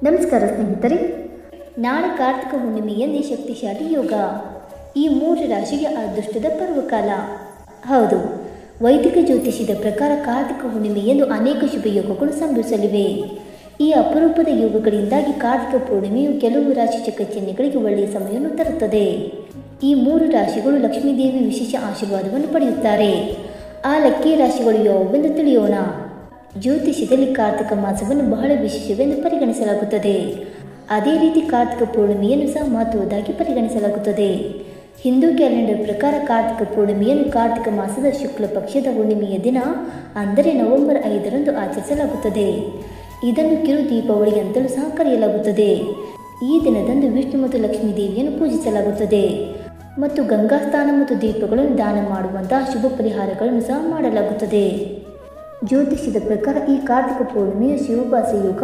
ನಮಸ್ಕಾರ ಸ್ನೇಹಿತರೆ, ನಾಳೆ ಕಾರ್ತಿಕ ಹುಣ್ಣಿಮೆಯಂದೇ ಶಕ್ತಿಶಾಲಿ ಯೋಗ. ಈ 3 ರಾಶಿಗೆ ಅದೃಷ್ಟದ ಪರ್ವಕಾಲ. ಹೌದು, ವೈದಿಕ ಜ್ಯೋತಿಷ್ಯದ ಪ್ರಕಾರ ಕಾರ್ತಿಕ ಹುಣ್ಣಿಮೆಯಂದು ಅನೇಕ ಶುಭ ಯೋಗಗಳು ಸಂಭವಿಸಲಿವೆ. ಈ ಅಪರೂಪದ ಯೋಗಗಳಿಂದಾಗಿ ಕಾರ್ತಿಕ ಪೂರ್ಣಿಮೆಯು ಕೆಲವು ರಾಶಿ ಚಕ್ರಚಿಹ್ನೆಗಳಿಗೆ ಒಳ್ಳೆಯ ಸಮಯವನ್ನು ತರುತ್ತದೆ. ಈ 3 ರಾಶಿಗಳು ಲಕ್ಷ್ಮೀದೇವಿ ವಿಶೇಷ ಆಶೀರ್ವಾದವನ್ನು ಪಡೆಯುತ್ತಾರೆ. ಆ ಲಕ್ಕಿ ರಾಶಿಗಳು ಯಾವುವೆಂದು ತಿಳಿಯೋಣ. ಜ್ಯೋತಿಷ್ಯದಲ್ಲಿ ಕಾರ್ತಿಕ ಮಾಸವನ್ನು ಬಹಳ ವಿಶೇಷವೆಂದು ಪರಿಗಣಿಸಲಾಗುತ್ತದೆ. ಅದೇ ರೀತಿ ಕಾರ್ತಿಕ ಪೂರ್ಣಿಮೆಯನ್ನು ಸಹ ಮಹತ್ವದ್ದಾಗಿ ಪರಿಗಣಿಸಲಾಗುತ್ತದೆ. ಹಿಂದೂ ಕ್ಯಾಲೆಂಡರ್ ಪ್ರಕಾರ ಕಾರ್ತಿಕ ಪೂರ್ಣಿಮೆಯನ್ನು ಕಾರ್ತಿಕ ಮಾಸದ ಶುಕ್ಲ ಪಕ್ಷದ ಹುಣ್ಣಿಮೆಯ ದಿನ ಅಂದರೆ ನವೆಂಬರ್ 5ರಂದು ಆಚರಿಸಲಾಗುತ್ತದೆ. ಇದನ್ನು ಕಿರು ದೀಪಾವಳಿ ಅಂತಲೂ ಸಹ ಕರೆಯಲಾಗುತ್ತದೆ. ಈ ದಿನದಂದು ವಿಷ್ಣು ಮತ್ತು ಲಕ್ಷ್ಮೀ ದೇವಿಯನ್ನು ಪೂಜಿಸಲಾಗುತ್ತದೆ ಮತ್ತು ಗಂಗಾ ಸ್ನಾನ ಮತ್ತು ದೀಪಗಳನ್ನು ದಾನ ಮಾಡುವಂತಹ ಶುಭ ಪರಿಹಾರಗಳನ್ನು ಸಹ ಮಾಡಲಾಗುತ್ತದೆ. ಜ್ಯೋತಿಷ್ಯದ ಪ್ರಕಾರ ಈ ಕಾರ್ತಿಕ ಪೂರ್ಣಿಮೆಯು ಶಿವಪಾಸ ಯೋಗ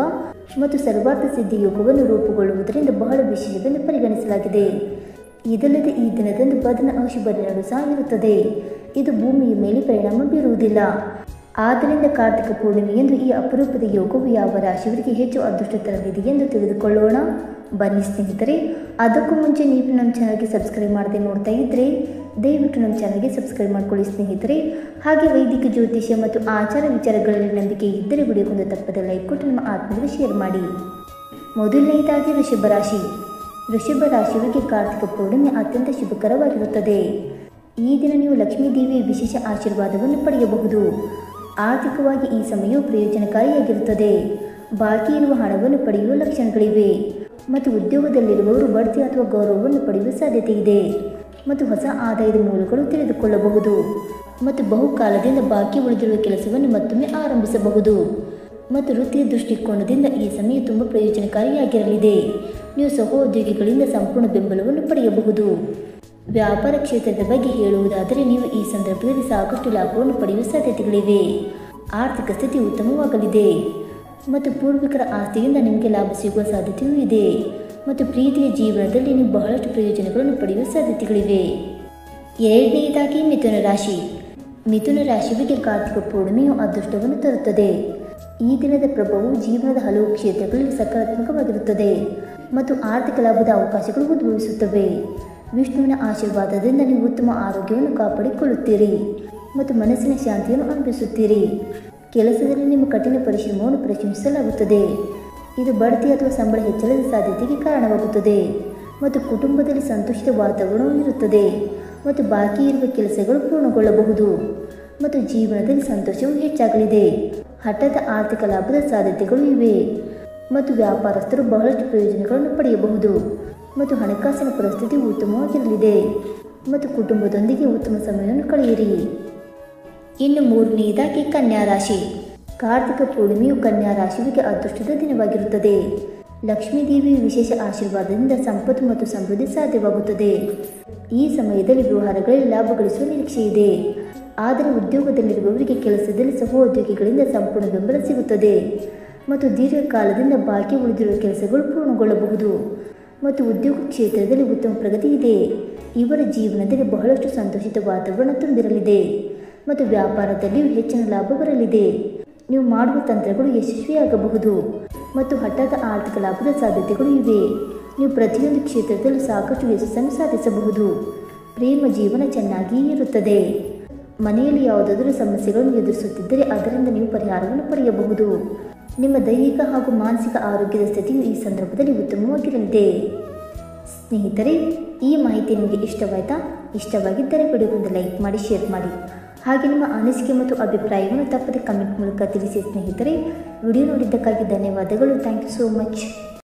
ಮತ್ತು ಸರ್ವಾರ್ಥ ಸಿದ್ಧಿ ಯೋಗವನ್ನು ರೂಪುಗೊಳ್ಳುವುದರಿಂದ ಬಹಳ ವಿಶೇಷವೆಂದು ಪರಿಗಣಿಸಲಾಗಿದೆ. ಇದಲ್ಲದೆ ಈ ದಿನದಂದು ಬದನ ಅಶುಭ ದಿನಗಳು ಸಹ ಇರುತ್ತದೆ. ಇದು ಭೂಮಿಯ ಮೇಲೆ ಪರಿಣಾಮ ಬೀರುವುದಿಲ್ಲ. ಆದ್ದರಿಂದ ಕಾರ್ತಿಕ ಪೂರ್ಣಿಮೆಯಂದು ಈ ಅಪರೂಪದ ಯೋಗವು ಯಾವ ರಾಶಿಯವರಿಗೆ ಹೆಚ್ಚು ಅದೃಷ್ಟ ತರಲಿದೆ ಎಂದು ತಿಳಿದುಕೊಳ್ಳೋಣ. ಬನ್ನಿ ಸ್ನೇಹಿತರೆ, ಅದಕ್ಕೂ ಮುಂಚೆ ನೀವು ನಮ್ಮ ಚಾನಲ್ಗೆ ಸಬ್ಸ್ಕ್ರೈಬ್ ಮಾಡದೆ ನೋಡ್ತಾ ಇದ್ದರೆ ದಯವಿಟ್ಟು ನಮ್ಮ ಚಾನಲ್ಗೆ ಸಬ್ಸ್ಕ್ರೈಬ್ ಮಾಡ್ಕೊಳ್ಳಿ ಸ್ನೇಹಿತರೆ. ಹಾಗೆ ವೈದಿಕ ಜ್ಯೋತಿಷ್ಯ ಮತ್ತು ಆಚಾರ ವಿಚಾರಗಳಲ್ಲಿ ನಂಬಿಕೆ ಇದ್ದರೆ ವಿಡಿಯೋಗೊಂದು ತಪ್ಪದೆ ಲೈಕ್ ಕೊಟ್ಟು ನಿಮ್ಮ ಆತ್ಮೀಯರಿಗೆ ಶೇರ್ ಮಾಡಿ. ಮೊದಲನೆಯದಾಗಿ ವೃಷಭ ರಾಶಿ. ವೃಷಭ ರಾಶಿಯವರಿಗೆ ಕಾರ್ತಿಕ ಪೂರ್ಣಿಮೆ ಅತ್ಯಂತ ಶುಭಕರವಾಗಿರುತ್ತದೆ. ಈ ದಿನ ನೀವು ಲಕ್ಷ್ಮೀ ದೇವಿಯ ವಿಶೇಷ ಆಶೀರ್ವಾದವನ್ನು ಪಡೆಯಬಹುದು. ಆರ್ಥಿಕವಾಗಿ ಈ ಸಮಯವು ಪ್ರಯೋಜನಕಾರಿಯಾಗಿರುತ್ತದೆ. ಬಾಕಿ ಇರುವ ಹಣವನ್ನು ಪಡೆಯುವ ಲಕ್ಷಣಗಳಿವೆ ಮತ್ತು ಉದ್ಯೋಗದಲ್ಲಿರುವವರು ಬಡ್ತಿ ಅಥವಾ ಗೌರವವನ್ನು ಪಡೆಯುವ ಸಾಧ್ಯತೆ ಇದೆ ಮತ್ತು ಹೊಸ ಆದಾಯದ ಮೂಲಗಳು ತಿಳಿದುಕೊಳ್ಳಬಹುದು ಮತ್ತು ಬಹುಕಾಲದಿಂದ ಬಾಕಿ ಉಳಿದಿರುವ ಕೆಲಸವನ್ನು ಮತ್ತೊಮ್ಮೆ ಆರಂಭಿಸಬಹುದು ಮತ್ತು ವೃತ್ತಿಯ ದೃಷ್ಟಿಕೋನದಿಂದ ಈ ಸಮಯ ತುಂಬ ಪ್ರಯೋಜನಕಾರಿಯಾಗಿರಲಿದೆ. ನೀವು ಸಹೋದ್ಯೋಗಿಗಳಿಂದ ಸಂಪೂರ್ಣ ಬೆಂಬಲವನ್ನು ಪಡೆಯಬಹುದು. ವ್ಯಾಪಾರ ಕ್ಷೇತ್ರದ ಬಗ್ಗೆ ಹೇಳುವುದಾದರೆ ನೀವು ಈ ಸಂದರ್ಭದಲ್ಲಿ ಸಾಕಷ್ಟು ಲಾಭವನ್ನು ಪಡೆಯುವ ಸಾಧ್ಯತೆಗಳಿವೆ. ಆರ್ಥಿಕ ಸ್ಥಿತಿ ಉತ್ತಮವಾಗಲಿದೆ ಮತ್ತು ಪೂರ್ವಿಕರ ಆಸ್ತಿಯಿಂದ ನಿಮಗೆ ಲಾಭ ಸಿಗುವ ಸಾಧ್ಯತೆಯೂ ಇದೆ ಮತ್ತು ಪ್ರೀತಿಯ ಜೀವನದಲ್ಲಿ ನೀವು ಬಹಳಷ್ಟು ಪ್ರಯೋಜನಗಳನ್ನು ಪಡೆಯುವ ಸಾಧ್ಯತೆಗಳಿವೆ. ಎರಡನೆಯದಾಗಿ ಮಿಥುನ ರಾಶಿ. ಮಿಥುನ ರಾಶಿಯವರಿಗೆ ಕಾರ್ತಿಕ ಪೂರ್ಣಿಮೆಯು ಅದೃಷ್ಟವನ್ನು ತರುತ್ತದೆ. ಈ ದಿನದ ಪ್ರಭಾವವು ಜೀವನದ ಹಲವು ಕ್ಷೇತ್ರಗಳಲ್ಲಿ ಸಕಾರಾತ್ಮಕವಾಗಿರುತ್ತದೆ ಮತ್ತು ಆರ್ಥಿಕ ಲಾಭದ ಅವಕಾಶಗಳು ಉದ್ಭವಿಸುತ್ತವೆ. ವಿಷ್ಣುವಿನ ಆಶೀರ್ವಾದದಿಂದ ನೀವು ಉತ್ತಮ ಆರೋಗ್ಯವನ್ನು ಕಾಪಾಡಿಕೊಳ್ಳುತ್ತೀರಿ ಮತ್ತು ಮನಸ್ಸಿನ ಶಾಂತಿಯನ್ನು ಅನುಭವಿಸುತ್ತೀರಿ. ಕೆಲಸದಲ್ಲಿ ನಿಮ್ಮ ಕಠಿಣ ಪರಿಶ್ರಮವನ್ನು ಪ್ರಶಂಸಿಸಲಾಗುತ್ತದೆ. ಇದು ಬಡ್ತಿ ಅಥವಾ ಸಂಬಳ ಹೆಚ್ಚಳದ ಸಾಧ್ಯತೆಗೆ ಕಾರಣವಾಗುತ್ತದೆ ಮತ್ತು ಕುಟುಂಬದಲ್ಲಿ ಸಂತೋಷದ ವಾತಾವರಣವು ಇರುತ್ತದೆ ಮತ್ತು ಬಾಕಿ ಇರುವ ಕೆಲಸಗಳು ಪೂರ್ಣಗೊಳ್ಳಬಹುದು ಮತ್ತು ಜೀವನದಲ್ಲಿ ಸಂತೋಷವು ಹೆಚ್ಚಾಗಲಿದೆ. ಹಠಾತ್ ಆರ್ಥಿಕ ಲಾಭದ ಸಾಧ್ಯತೆಗಳು ಇವೆ ಮತ್ತು ವ್ಯಾಪಾರಸ್ಥರು ಬಹಳಷ್ಟು ಪ್ರಯೋಜನಗಳನ್ನು ಪಡೆಯಬಹುದು ಮತ್ತು ಹಣಕಾಸಿನ ಪರಿಸ್ಥಿತಿ ಉತ್ತಮವಾಗಿರಲಿದೆ ಮತ್ತು ಕುಟುಂಬದೊಂದಿಗೆ ಉತ್ತಮ ಸಮಯವನ್ನು ಕಳೆಯಿರಿ. ಇನ್ನು ಮೂರನೆಯದಾಗಿ ಕನ್ಯಾ ರಾಶಿ. ಕಾರ್ತಿಕ ಪೂರ್ಣಿಮೆಯು ಕನ್ಯಾ ರಾಶಿಯವರಿಗೆ ಅದೃಷ್ಟದ ದಿನವಾಗಿರುತ್ತದೆ. ಲಕ್ಷ್ಮೀ ದೇವಿಯ ವಿಶೇಷ ಆಶೀರ್ವಾದದಿಂದ ಸಂಪತ್ತು ಮತ್ತು ಸಮೃದ್ಧಿ ಸಾಧ್ಯವಾಗುತ್ತದೆ. ಈ ಸಮಯದಲ್ಲಿ ವ್ಯವಹಾರಗಳಲ್ಲಿ ಲಾಭ ಗಳಿಸುವ ನಿರೀಕ್ಷೆ ಇದೆ. ಆದರೆ ಉದ್ಯೋಗದಲ್ಲಿರುವವರಿಗೆ ಕೆಲಸದಲ್ಲಿ ಸಹೋದ್ಯೋಗಿಗಳಿಂದ ಸಂಪೂರ್ಣ ಬೆಂಬಲ ಸಿಗುತ್ತದೆ ಮತ್ತು ದೀರ್ಘಕಾಲದಿಂದ ಬಾಕಿ ಉಳಿದಿರುವ ಕೆಲಸಗಳು ಪೂರ್ಣಗೊಳ್ಳಬಹುದು ಮತ್ತು ಉದ್ಯೋಗ ಕ್ಷೇತ್ರದಲ್ಲಿ ಉತ್ತಮ ಪ್ರಗತಿ ಇದೆ. ಇವರ ಜೀವನದಲ್ಲಿ ಬಹಳಷ್ಟು ಸಂತೋಷಿತ ವಾತಾವರಣ ತುಂಬಿರಲಿದೆ ಮತ್ತು ವ್ಯಾಪಾರದಲ್ಲಿಯೂ ಹೆಚ್ಚಿನ ಲಾಭ ಬರಲಿದೆ. ನೀವು ಮಾಡುವ ತಂತ್ರಗಳು ಯಶಸ್ವಿಯಾಗಬಹುದು ಮತ್ತು ಹಠಾತ್ ಆರ್ಥಿಕ ಲಾಭದ ಸಾಧ್ಯತೆಗಳು ಇವೆ. ನೀವು ಪ್ರತಿಯೊಂದು ಕ್ಷೇತ್ರದಲ್ಲೂ ಸಾಕಷ್ಟು ಯಶಸ್ಸನ್ನು ಸಾಧಿಸಬಹುದು. ಪ್ರೇಮ ಜೀವನ ಚೆನ್ನಾಗಿಯೇ ಇರುತ್ತದೆ. ಮನೆಯಲ್ಲಿ ಯಾವುದಾದರೂ ಸಮಸ್ಯೆಗಳನ್ನು ಎದುರಿಸುತ್ತಿದ್ದರೆ ಅದರಿಂದ ನೀವು ಪರಿಹಾರವನ್ನು ಪಡೆಯಬಹುದು. ನಿಮ್ಮ ದೈಹಿಕ ಹಾಗೂ ಮಾನಸಿಕ ಆರೋಗ್ಯದ ಸ್ಥಿತಿಯು ಈ ಸಂದರ್ಭದಲ್ಲಿ ಉತ್ತಮವಾಗಿರಲಿದೆ. ಸ್ನೇಹಿತರೆ, ಈ ಮಾಹಿತಿ ನಿಮಗೆ ಇಷ್ಟವಾಯಿತಾ? ಇಷ್ಟವಾಗಿದ್ದರೆ ವಿಡಿಯೋಗೊಂದು ಲೈಕ್ ಮಾಡಿ, ಶೇರ್ ಮಾಡಿ. ಹಾಗೆ ನಿಮ್ಮ ಅನಿಸಿಕೆ ಮತ್ತು ಅಭಿಪ್ರಾಯವನ್ನು ತಪ್ಪದೆ ಕಮೆಂಟ್ ಮೂಲಕ ತಿಳಿಸಿ ಸ್ನೇಹಿತರೆ. ವಿಡಿಯೋ ನೋಡಿದ್ದಕ್ಕಾಗಿ ಧನ್ಯವಾದಗಳು. Thank you so much.